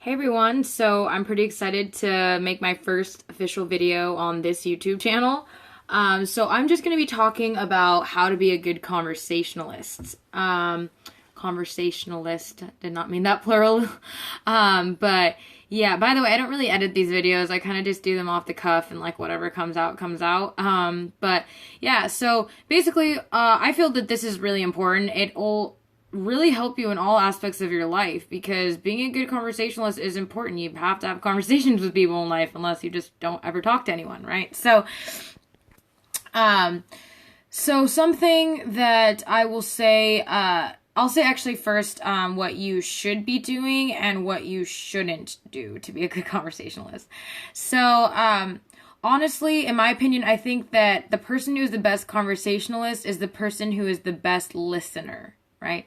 Hey everyone, so I'm pretty excited to make my first official video on this YouTube channel. So I'm just going to be talking about how to be a good conversationalist. Conversationalist, did not mean that plural. But yeah, by the way, I don't really edit these videos. I kind of just do them off the cuff and like whatever comes out, comes out. But yeah, so basically, I feel that this is really important. It'll really help you in all aspects of your life because being a good conversationalist is important. You have to have conversations with people in life unless you just don't ever talk to anyone, right? So something that I will say, I'll say actually first what you should be doing and what you shouldn't do to be a good conversationalist. Honestly, in my opinion, I think that the person who is the best conversationalist is the person who is the best listener, right?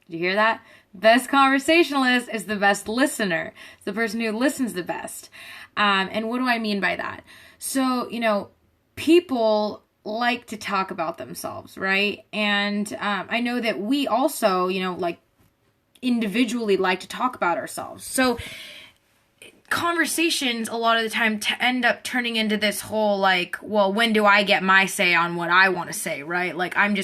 Did you hear that? Best conversationalist is the best listener. It's the person who listens the best. And what do I mean by that? So, people like to talk about themselves, right? And I know that we also, like individually like to talk about ourselves. So conversations a lot of the time end up turning into this whole like, well, when do I get my say on what I want to say, right? Like I'm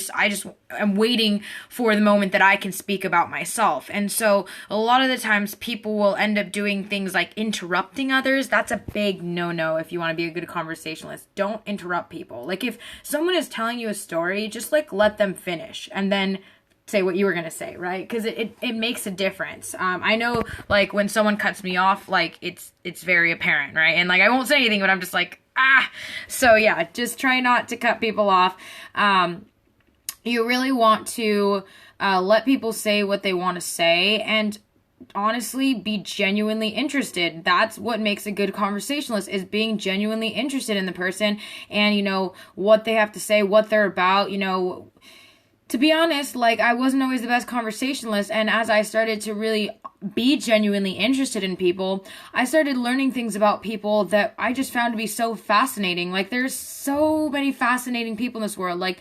waiting for the moment that I can speak about myself. And so a lot of the times people will end up doing things like interrupting others. That's a big no-no if you want to be a good conversationalist. Don't interrupt people. Like if someone is telling you a story, just like let them finish and then say what you were going to say, right? Because it makes a difference. I know like when someone cuts me off, like it's very apparent, right? And like I won't say anything, but I'm just like, so yeah, just try not to cut people off. You really want to let people say what they want to say and honestly be genuinely interested. That's what makes a good conversationalist, is being genuinely interested in the person and what they have to say, what they're about. To be honest, like I wasn't always the best conversationalist, and as I started to really be genuinely interested in people, I started learning things about people that I just found to be so fascinating. Like there's so many fascinating people in this world. Like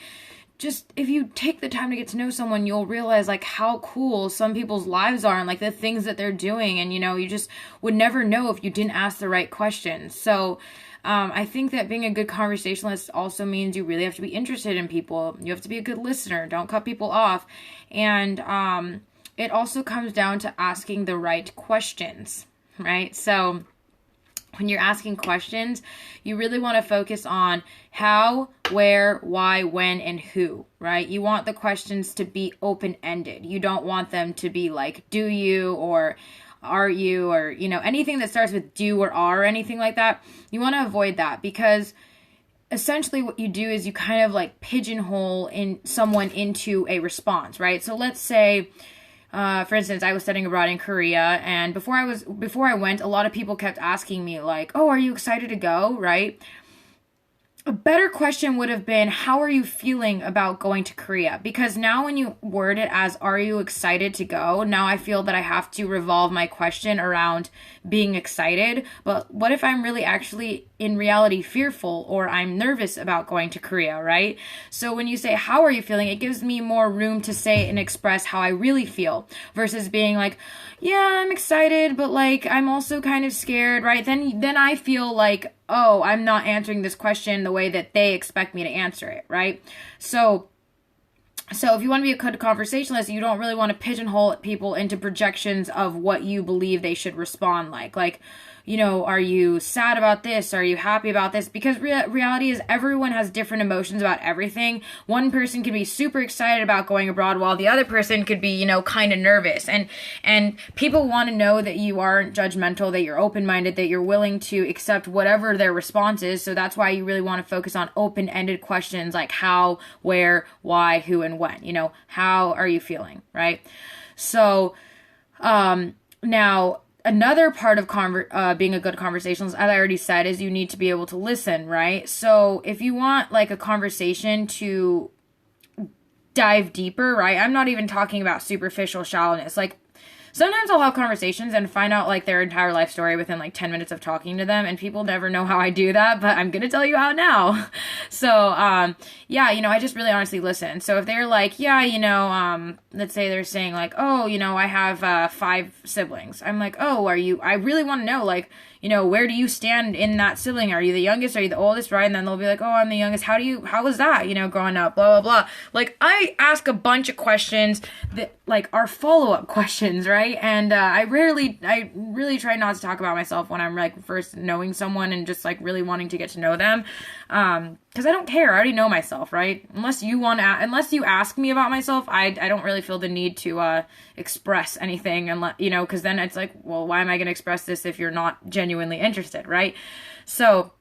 just if you take the time to get to know someone, you'll realize like how cool some people's lives are and like the things that they're doing, and you just would never know if you didn't ask the right questions. So I think that being a good conversationalist also means you really have to be interested in people. You have to be a good listener. Don't cut people off. And it also comes down to asking the right questions, right? So when you're asking questions, you really want to focus on how, where, why, when, and who, right? You want the questions to be open-ended. You don't want them to be like, do you, or are you, or anything that starts with do or are or anything like that. You want to avoid that because essentially what you do is you kind of like pigeonhole in someone into a response, right? So let's say for instance, I was studying abroad in Korea, and before I went, a lot of people kept asking me like, "Oh, are you excited to go?" Right? A better question would have been, how are you feeling about going to Korea? Because now when you word it as, are you excited to go? Now I feel that I have to revolve my question around being excited. But what if I'm really actually in reality fearful, or I'm nervous about going to Korea, right? So when you say, how are you feeling? It gives me more room to say and express how I really feel versus being like, yeah, I'm excited, but like, I'm also kind of scared, right? Then I feel like, oh, I'm not answering this question the way that they expect me to answer it, right? So if you want to be a good conversationalist, you don't really want to pigeonhole people into projections of what you believe they should respond like. Like, are you sad about this? Are you happy about this? Because reality is everyone has different emotions about everything. One person could be super excited about going abroad while the other person could be, kind of nervous. And people want to know that you aren't judgmental, that you're open-minded, that you're willing to accept whatever their response is. So that's why you really want to focus on open-ended questions like how, where, why, who, and when. How are you feeling, right? So now another part of being a good conversationalist, as I already said, is you need to be able to listen, right? So if you want like a conversation to dive deeper, right? I'm not even talking about superficial shallowness. Like sometimes I'll have conversations and find out like their entire life story within like 10 minutes of talking to them, and people never know how I do that, but I'm gonna tell you how now. So, yeah, I just really honestly listen. So if they're like, yeah, let's say they're saying like, oh, I have 5 siblings. I'm like, oh, I really want to know, like, where do you stand in that sibling? Are you the youngest? Are you the oldest? Right? And then they'll be like, oh, I'm the youngest. How was that, growing up? Blah, blah, blah. Like, I ask a bunch of questions that, like, are follow-up questions, right? And I really try not to talk about myself when I'm, like, first knowing someone and just, like, really wanting to get to know them. Because I don't care. I already know myself, right? Unless you ask me about myself, I don't really feel the need to express anything, unless, because then it's like, well, why am I going to express this if you're not genuinely interested, right? So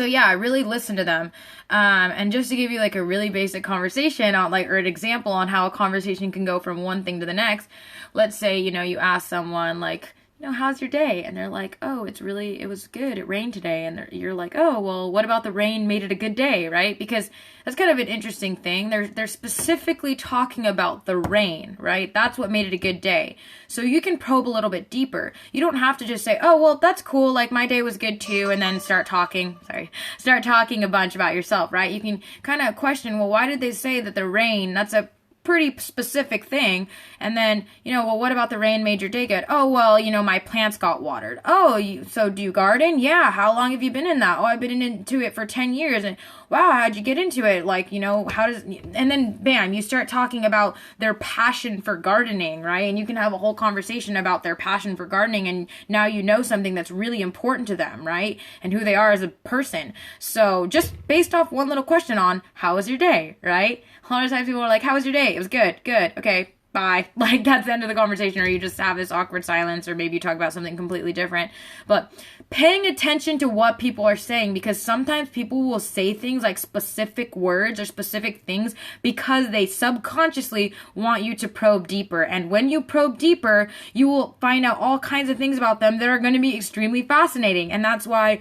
yeah, I really listen to them. And just to give you like a really basic conversation on or an example on how a conversation can go from one thing to the next. Let's say, you ask someone like, how's your day? And they're like, oh, it was good. It rained today. And you're like, oh, well, what about the rain made it a good day, right? Because that's kind of an interesting thing. They're specifically talking about the rain, right? That's what made it a good day. So you can probe a little bit deeper. You don't have to just say, oh, well, that's cool. Like my day was good too. And then start talking a bunch about yourself, right? You can kind of question, well, why did they say that the rain, that's a pretty specific thing. And then, well, what about the rain made your day good? Oh, well, my plants got watered. Oh, so do you garden? Yeah. How long have you been in that? Oh, I've been into it for 10 years. And wow, how'd you get into it? Like, and then bam, you start talking about their passion for gardening, right? And you can have a whole conversation about their passion for gardening. And now you know something that's really important to them, right? And who they are as a person. So just based off one little question on how was your day, right? A lot of times people are like, how was your day? It was good. Okay, bye. Like, that's the end of the conversation, or you just have this awkward silence, or maybe you talk about something completely different. But paying attention to what people are saying, because sometimes people will say things like specific words or specific things because they subconsciously want you to probe deeper. And when you probe deeper, you will find out all kinds of things about them that are going to be extremely fascinating. And that's why,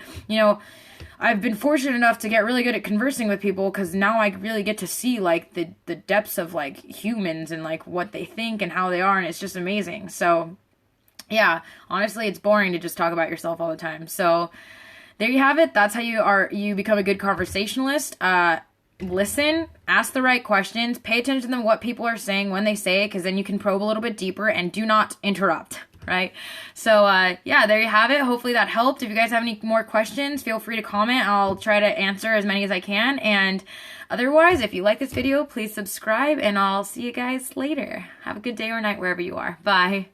I've been fortunate enough to get really good at conversing with people, because now I really get to see like the depths of like humans and like what they think and how they are, and it's just amazing. So yeah, honestly, it's boring to just talk about yourself all the time. So there you have it. That's how you become a good conversationalist. Listen, ask the right questions, pay attention to what people are saying when they say it, because then you can probe a little bit deeper, and do not interrupt. Right? So, yeah, there you have it. Hopefully that helped. If you guys have any more questions, feel free to comment. I'll try to answer as many as I can. And otherwise, if you like this video, please subscribe, and I'll see you guys later. Have a good day or night wherever you are. Bye.